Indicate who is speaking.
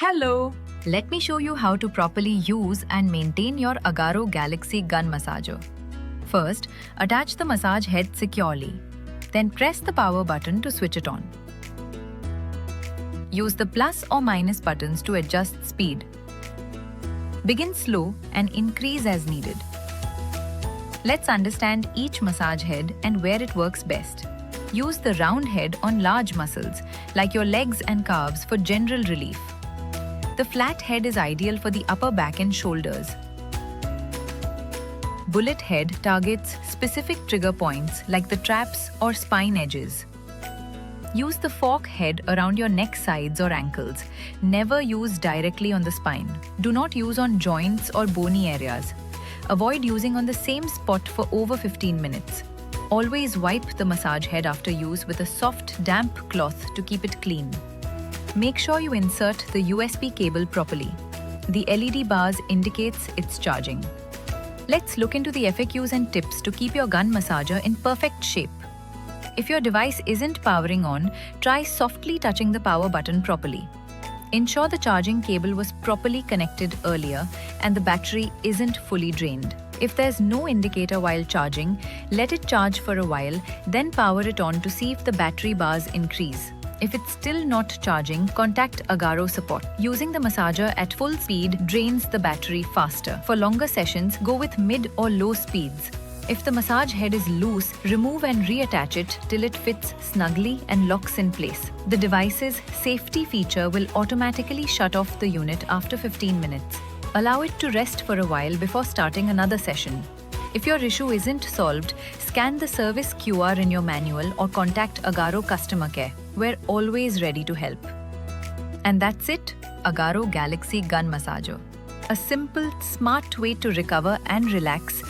Speaker 1: Hello! Let me show you how to properly use and maintain your Agaro Galaxy gun massager. First, attach the massage head securely. Then press the power button to switch it on. Use the plus or minus buttons to adjust speed. Begin slow and increase as needed. Let's understand each massage head and where it works best. Use the round head on large muscles, like your legs and calves, for general relief. The flat head is ideal for the upper back and shoulders. Bullet head targets specific trigger points like the traps or spine edges. Use the fork head around your neck sides or ankles. Never use directly on the spine. Do not use on joints or bony areas. Avoid using on the same spot for over 15 minutes. Always wipe the massage head after use with a soft, damp cloth to keep it clean. Make sure you insert the USB cable properly. The LED bars indicates it's charging. Let's look into the FAQs and tips to keep your gun massager in perfect shape. If your device isn't powering on, try softly touching the power button properly. Ensure the charging cable was properly connected earlier and the battery isn't fully drained. If there's no indicator while charging, let it charge for a while, then power it on to see if the battery bars increase. If it's still not charging, contact Agaro support. Using the massager at full speed drains the battery faster. For longer sessions, go with mid or low speeds. If the massage head is loose, remove and reattach it till it fits snugly and locks in place. The device's safety feature will automatically shut off the unit after 15 minutes. Allow it to rest for a while before starting another session. If your issue isn't solved, scan the service QR in your manual or contact Agaro customer care. We're always ready to help. And that's it, Agaro Galaxy Gun Massager. A simple, smart way to recover and relax